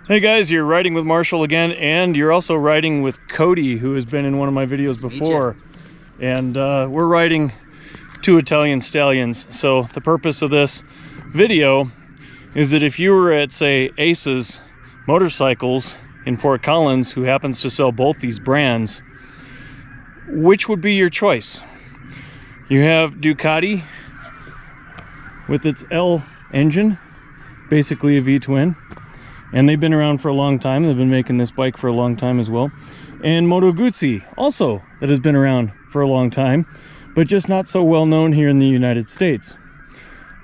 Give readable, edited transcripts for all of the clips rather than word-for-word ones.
Hey guys, you're riding with Marshall again, and you're also riding with Cody, who has been in one of my videos before. And we're riding two Italian Stallions. So the purpose of this video is that if you were at, say, Ace's Motorcycles in Fort Collins, who happens to sell both these brands, which would be your choice? You have Ducati with its L engine, basically a V-twin. And they've been around for a long time. They've been making this bike for a long time as well. And Moto Guzzi, also, that has been around for a long time, but just not so well known here in the United States.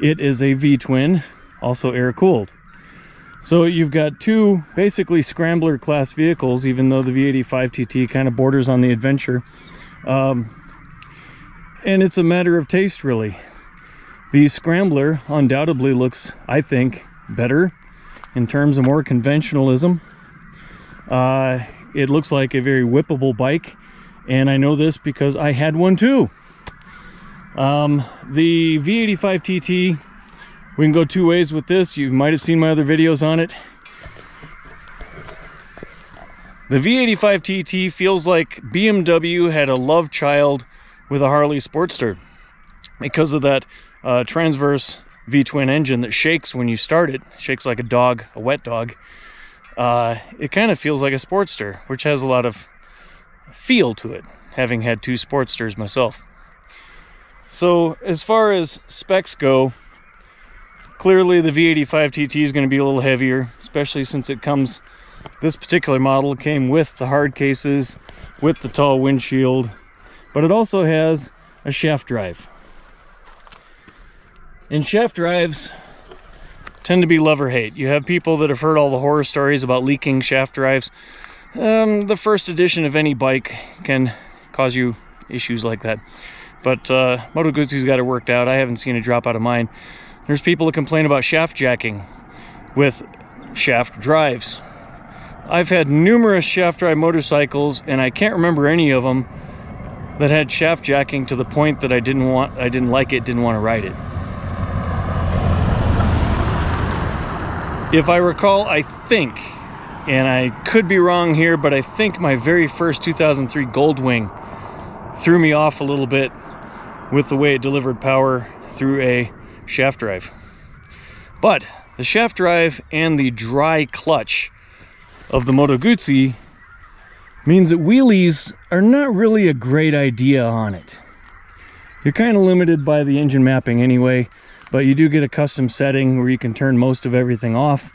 It is a V-twin, also air-cooled. So you've got two basically scrambler class vehicles, even though the V85TT kind of borders on the adventure. And it's a matter of taste, really. The Scrambler undoubtedly looks, I think, better in terms of more conventionalism. It looks like a very whippable bike, and I know this because I had one too. The V85TT, we can go two ways with this. You might have seen my other videos on it. The V85TT feels like BMW had a love child with a Harley Sportster because of that transverse V-twin engine that shakes when you start it. Shakes like a dog, a wet dog. It kind of feels like a Sportster, which has a lot of feel to it, having had two Sportsters myself. So as far as specs go, clearly the V85TT is going to be a little heavier, especially since it comes, this particular model came with the hard cases, with the tall windshield, but it also has a shaft drive. And shaft drives tend to be love or hate. You have people that have heard all the horror stories about leaking shaft drives. The first edition of any bike can cause you issues like that. But Moto Guzzi's got it worked out. I haven't seen a drop out of mine. There's people that complain about shaft jacking with shaft drives. I've had numerous shaft drive motorcycles, and I can't remember any of them that had shaft jacking to the point that I didn't like it, didn't want to ride it. If I recall, I think, and I could be wrong here, but I think my very first 2003 Goldwing threw me off a little bit with the way it delivered power through a shaft drive. But the shaft drive and the dry clutch of the Moto Guzzi means that wheelies are not really a great idea on it. You're kind of limited by the engine mapping anyway, but you do get a custom setting where you can turn most of everything off.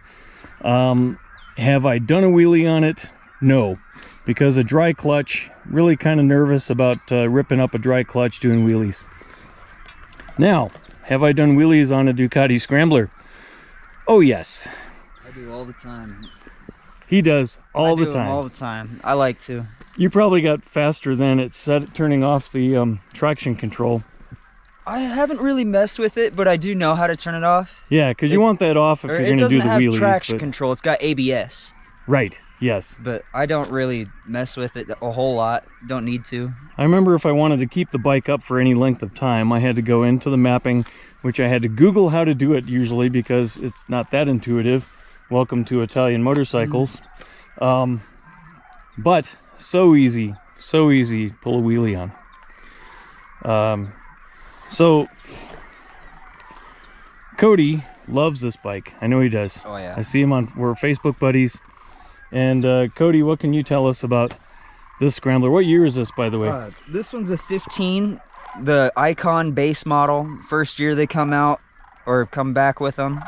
Have I done a wheelie on it? No, because a dry clutch, really kind of nervous about ripping up a dry clutch doing wheelies. Now, have I done wheelies on a Ducati Scrambler? Oh yes. I do all the time. He does all the time. All the time. I like to. You probably got faster than it turning off the traction control. I haven't really messed with it, but I do know how to turn it off. Yeah, because you want that off if you're going to do the wheelies. It doesn't have traction control. It's got ABS. Right, yes. But I don't really mess with it a whole lot. Don't need to. I remember if I wanted to keep the bike up for any length of time, I had to go into the mapping, which I had to Google how to do it usually because it's not that intuitive. Welcome to Italian motorcycles. But so easy to pull a wheelie on. So Cody loves this bike. I know he does. Oh yeah. I see him we're Facebook buddies. And Cody, what can you tell us about this Scrambler? What year is this, by the way? This one's a 15, the Icon base model. First year they come out or come back with them.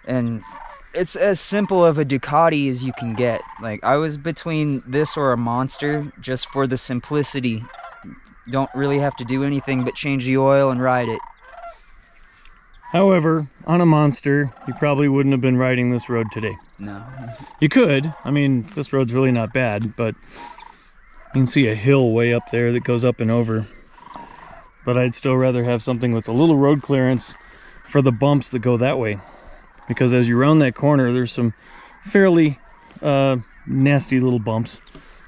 And it's as simple of a Ducati as you can get. Like, I was between this or a Monster just for the simplicity. Don't really have to do anything but change the oil and ride it. However, on a Monster, you probably wouldn't have been riding this road today. No. You could. I mean, this road's really not bad, but you can see a hill way up there that goes up and over. But I'd still rather have something with a little road clearance for the bumps that go that way. Because as you round that corner, there's some fairly nasty little bumps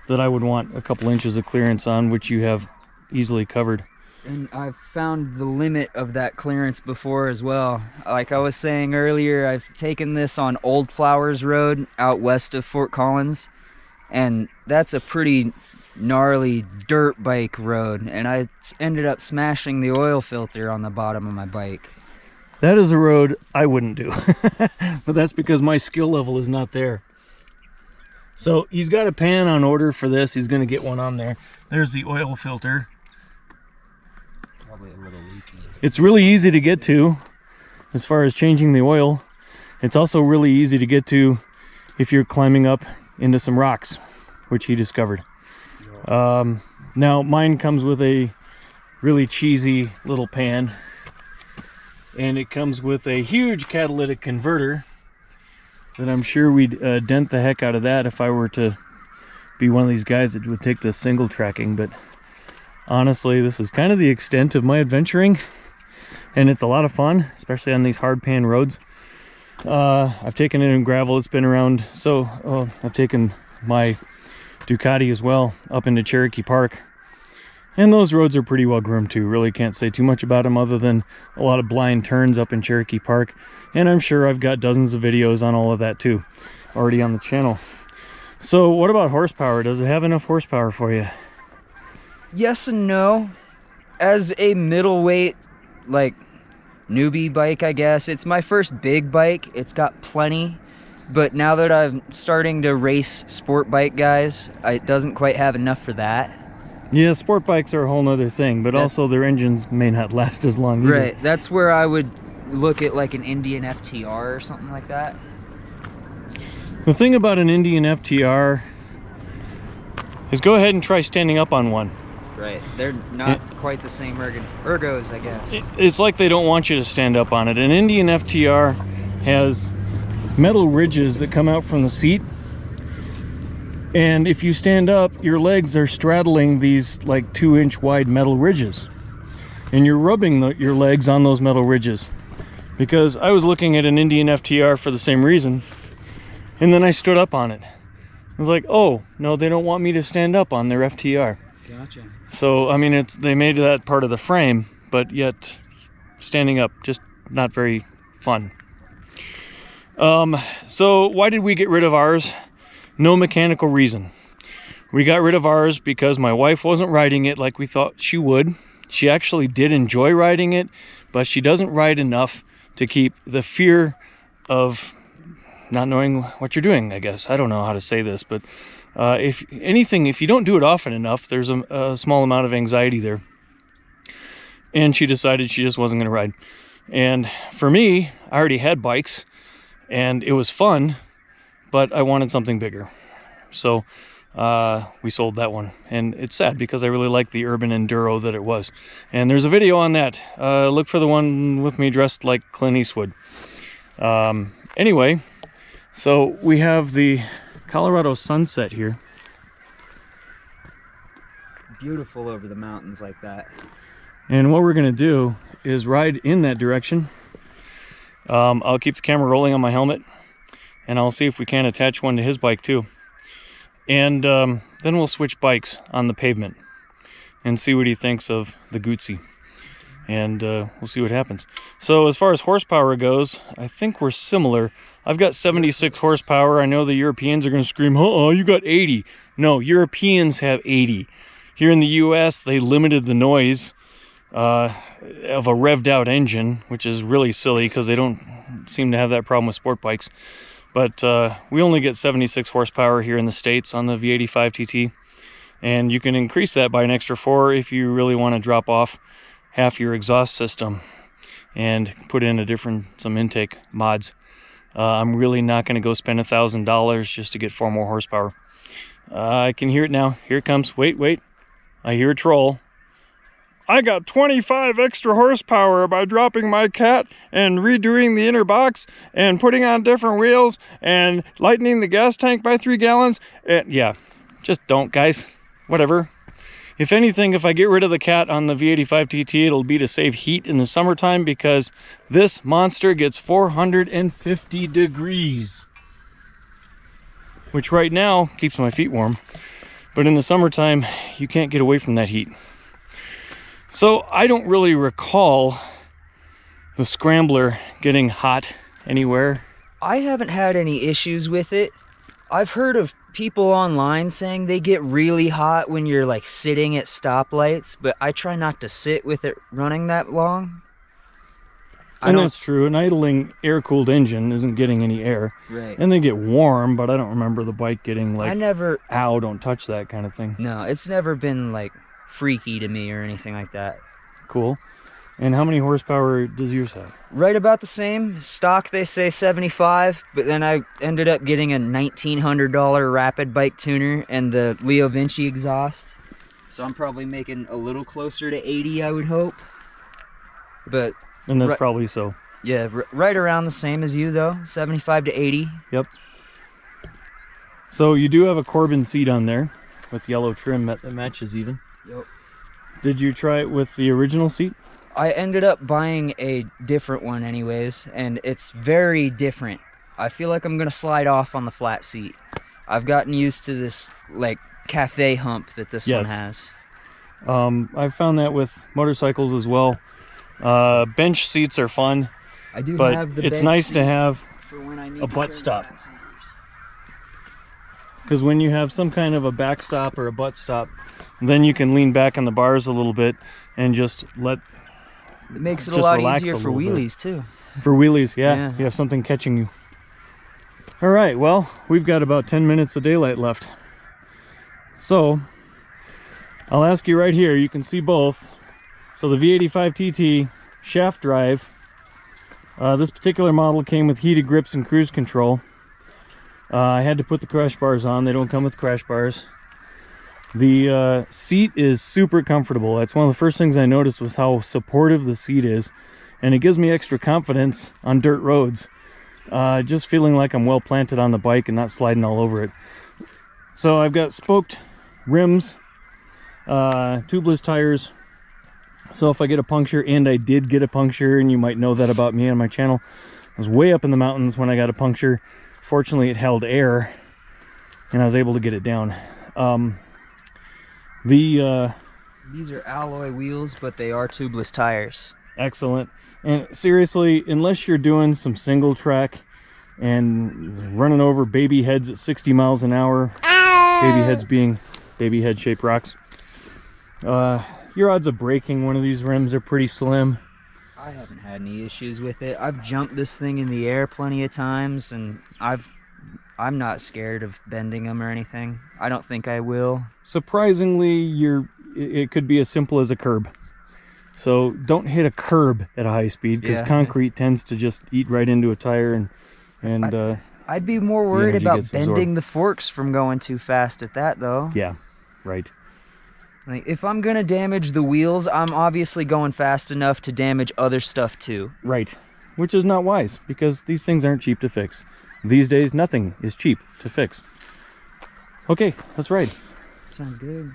that I would want a couple inches of clearance on, which you have easily covered. And I've found the limit of that clearance before as well. Like I was saying earlier, I've taken this on Old Flowers Road out west of Fort Collins, and that's a pretty gnarly dirt bike road, and I ended up smashing the oil filter on the bottom of my bike. That is a road I wouldn't do, but that's because my skill level is not there. So he's got a pan on order for this. He's going to get one on there. There's the oil filter. Probably a little leaky. It's really easy to get to as far as changing the oil. It's also really easy to get to if you're climbing up into some rocks, which he discovered. Now mine comes with a really cheesy little pan, and it comes with a huge catalytic converter that I'm sure we'd dent the heck out of that if I were to be one of these guys that would take the single tracking. But honestly, this is kind of the extent of my adventuring, and it's a lot of fun, especially on these hard pan roads. I've taken it in gravel. It's been around. So I've taken my Ducati as well up into Cherokee Park, and those roads are pretty well groomed too. Really can't say too much about them other than a lot of blind turns up in Cherokee Park, and I'm sure I've got dozens of videos on all of that too already on the channel. So what about horsepower? Does it have enough horsepower for you? Yes and no. As a middleweight, like, newbie bike, I guess, it's my first big bike. It's got plenty, but now that I'm starting to race sport bike guys, it doesn't quite have enough for that. Yeah, sport bikes are a whole nother thing, but also their engines may not last as long either. Right, that's where I would look at like an Indian FTR or something like that. The thing about an Indian FTR is go ahead and try standing up on one. Right, they're not quite the same ergos, I guess. It's like they don't want you to stand up on it. An Indian FTR has metal ridges that come out from the seat, and if you stand up, your legs are straddling these like 2-inch wide metal ridges, and you're rubbing your legs on those metal ridges. Because I was looking at an Indian FTR for the same reason, and then I stood up on it. I was like, oh no, they don't want me to stand up on their FTR. Gotcha. So I mean, they made that part of the frame, but yet standing up, just not very fun. So why did we get rid of ours? No mechanical reason. We got rid of ours because my wife wasn't riding it like we thought she would. She actually did enjoy riding it, but she doesn't ride enough to keep the fear of not knowing what you're doing, I guess. I don't know how to say this, but if anything, if you don't do it often enough, there's a small amount of anxiety there. And she decided she just wasn't going to ride. And for me, I already had bikes, and it was fun, but I wanted something bigger. So we sold that one. And it's sad because I really like the urban enduro that it was. And there's a video on that. Look for the one with me dressed like Clint Eastwood. Anyway, so we have the Colorado sunset here. Beautiful over the mountains like that. And what we're going to do is ride in that direction. I'll keep the camera rolling on my helmet, and I'll see if we can attach one to his bike too. And then we'll switch bikes on the pavement and see what he thinks of the Guzzi. And we'll see what happens. So as far as horsepower goes, I think we're similar. I've got 76 horsepower. I know the Europeans are going to scream, oh, you got 80. No, Europeans have 80. Here in the US, they limited the noise of a revved out engine, which is really silly because they don't seem to have that problem with sport bikes. But we only get 76 horsepower here in the States on the V85TT. And you can increase that by an extra 4 if you really want to drop off half your exhaust system and put in some intake mods. I'm really not going to go spend $1,000 just to get 4 more horsepower. I can hear it now. Here it comes. Wait. I hear a troll. I got 25 extra horsepower by dropping my cat and redoing the inner box and putting on different wheels and lightening the gas tank by 3 gallons. Yeah, just don't, guys. Whatever. If anything, if I get rid of the cat on the V85TT, it'll be to save heat in the summertime because this monster gets 450 degrees. Which right now keeps my feet warm. But in the summertime, you can't get away from that heat. So I don't really recall the Scrambler getting hot anywhere. I haven't had any issues with it. I've heard of people online saying they get really hot when you're like sitting at stoplights, but I try not to sit with it running that long. And that's true. An idling air-cooled engine isn't getting any air. Right. And they get warm, but I don't remember the bike getting like, ow, don't touch that kind of thing. No, it's never been like freaky to me or anything like that. Cool. And how many horsepower does yours have? Right about the same. Stock, they say 75, but then I ended up getting a $1,900 rapid bike tuner and the Leo Vinci exhaust. So I'm probably making a little closer to 80, I would hope. But... And that's probably so. Yeah, right around the same as you, though. 75 to 80. Yep. So you do have a Corbin seat on there with yellow trim that matches even. Yep. Did you try it with the original seat? I ended up buying a different one anyways, and it's very different. I feel like I'm going to slide off on the flat seat. I've gotten used to this, like, cafe hump that this one has. I've found that with motorcycles as well. Bench seats are fun, I do but have the it's bench nice seat to have for when I need a to butt turn stop. the back. Because when you have some kind of a backstop or a butt stop, then you can lean back on the bars a little bit and just let... It makes it a lot easier for little wheelies, too. For wheelies, yeah. Yeah. You have something catching you. All right, well, we've got about 10 minutes of daylight left. So, I'll ask you right here, you can see both. So the V85TT shaft drive, this particular model came with heated grips and cruise control. I had to put the crash bars on. They don't come with crash bars. The seat is super comfortable. That's one of the first things I noticed was how supportive the seat is. And it gives me extra confidence on dirt roads. Just feeling like I'm well planted on the bike and not sliding all over it. So I've got spoked rims, tubeless tires. So if I get a puncture, and I did get a puncture, and you might know that about me on my channel, I was way up in the mountains when I got a puncture. Fortunately, it held air, and I was able to get it down. These are alloy wheels, but they are tubeless tires. Excellent. And seriously, unless you're doing some single track and running over baby heads at 60 miles an hour, baby heads being baby head shaped rocks, your odds of breaking one of these rims are pretty slim. I haven't had any issues with it. I've jumped this thing in the air plenty of times, and I'm not scared of bending them or anything. I don't think I will. Surprisingly, it could be as simple as a curb. So don't hit a curb at a high speed, because concrete tends to just eat right into a tire, and I'd be more worried about bending the forks from going too fast at that, though. Yeah, right. Like, if I'm gonna damage the wheels, I'm obviously going fast enough to damage other stuff too. Right, which is not wise, because these things aren't cheap to fix. These days, nothing is cheap to fix. Okay, let's ride. Sounds good.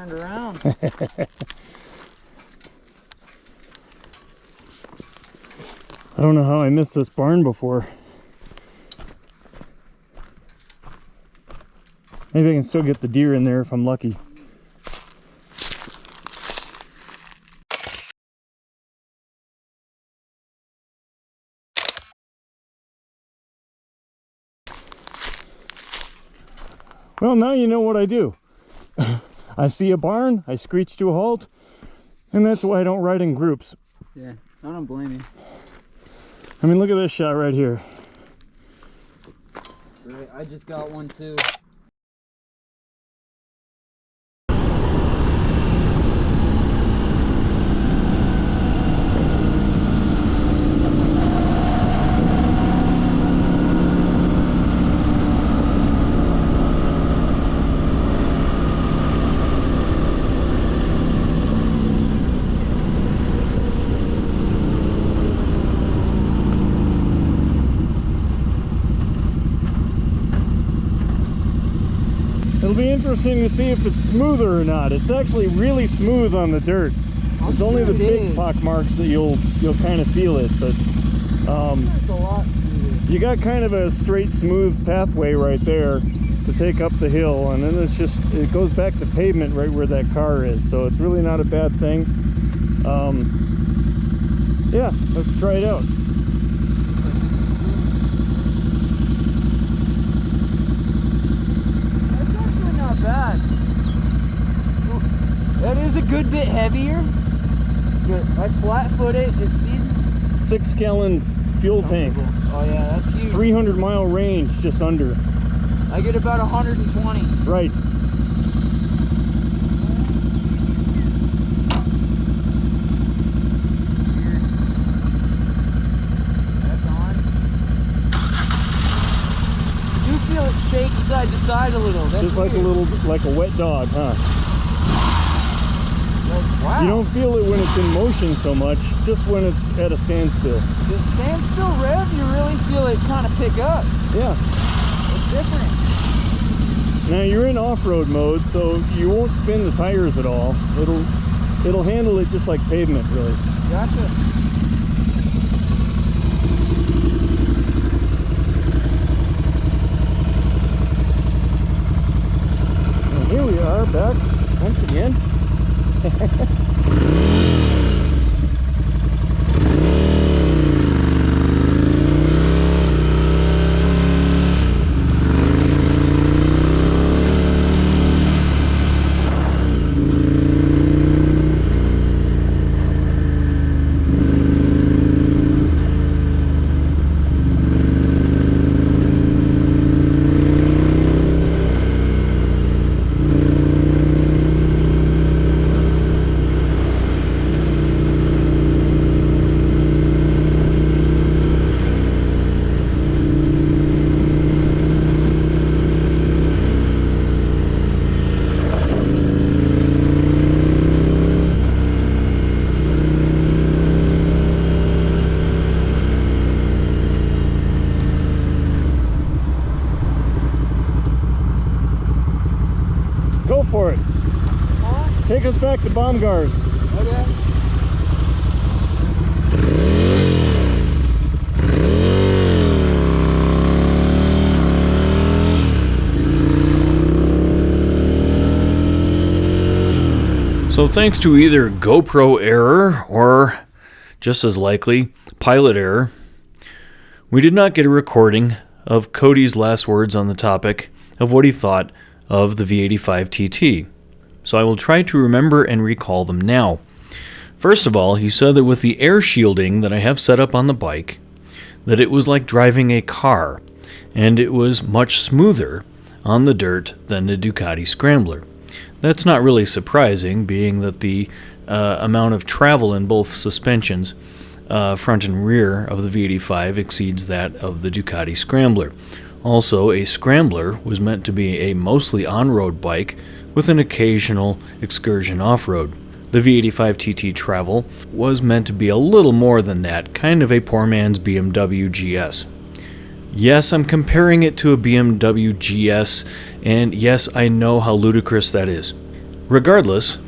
turned around. I don't know how I missed this barn before. Maybe I can still get the deer in there if I'm lucky. Well, now you know what I do. I see a barn, I screech to a halt, and that's why I don't ride in groups. Yeah, I don't blame you. I mean, look at this shot right here. Right, I just got one too. It'll be interesting to see if it's smoother or not. It's actually really smooth on the dirt. It's only the big pock marks that you'll kind of feel it, but It's a lot smoother. you got kind of a straight, smooth pathway right there to take up the hill, and then it goes back to pavement right where that car is, so it's really not a bad thing. Yeah, let's try it out. That's actually not bad. That is a good bit heavier, but I flat-foot it. It seems 6-gallon fuel tank. Oh yeah, that's huge. 300-mile range, just under. I get about 120. Right. That's on. You do feel it shake side to side a little. That's Just like weird. a wet dog, huh? Wow. You don't feel it when it's in motion so much, just when it's at a standstill. The standstill rev, you really feel it kind of pick up. Yeah. It's different. Now you're in off-road mode, so you won't spin the tires at all. It'll handle it just like pavement, really. Gotcha. And here we are back once again. Go for it. Huh? Take us back to Baumgars. Okay. So thanks to either GoPro error or, just as likely, pilot error, we did not get a recording of Cody's last words on the topic of what he thought of the V85TT. So I will try to remember and recall them now. First of all, he said that with the air shielding that I have set up on the bike, that it was like driving a car, and it was much smoother on the dirt than the Ducati Scrambler. That's not really surprising, being that the amount of travel in both suspensions, front and rear of the V85, exceeds that of the Ducati Scrambler. Also, a Scrambler was meant to be a mostly on-road bike with an occasional excursion off-road. The V85TT Travel was meant to be a little more than that, kind of a poor man's BMW GS. Yes, I'm comparing it to a BMW GS, and yes, I know how ludicrous that is. Regardless,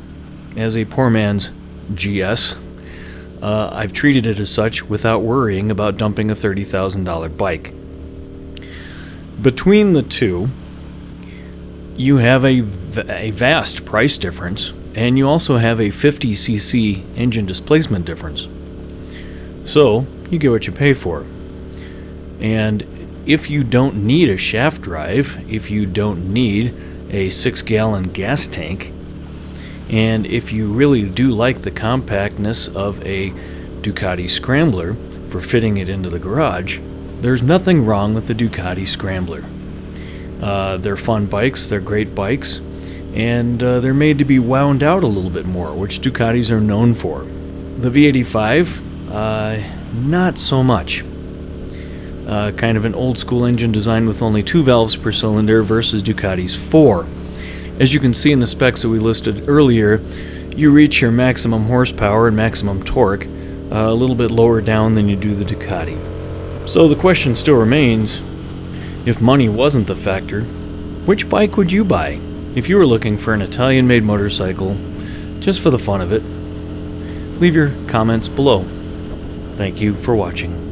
as a poor man's GS, I've treated it as such without worrying about dumping a $30,000 bike. Between the two, you have a vast price difference, and you also have a 50cc engine displacement difference. So, you get what you pay for. And if you don't need a shaft drive, if you don't need a 6-gallon gas tank, and if you really do like the compactness of a Ducati Scrambler for fitting it into the garage, there's nothing wrong with the Ducati Scrambler. They're fun bikes, they're great bikes, and they're made to be wound out a little bit more, which Ducatis are known for. The V85, not so much. Kind of an old school engine design with only 2 valves per cylinder versus Ducati's 4. As you can see in the specs that we listed earlier, you reach your maximum horsepower and maximum torque a little bit lower down than you do the Ducati. So the question still remains, if money wasn't the factor, which bike would you buy if you were looking for an Italian-made motorcycle just for the fun of it? Leave your comments below. Thank you for watching.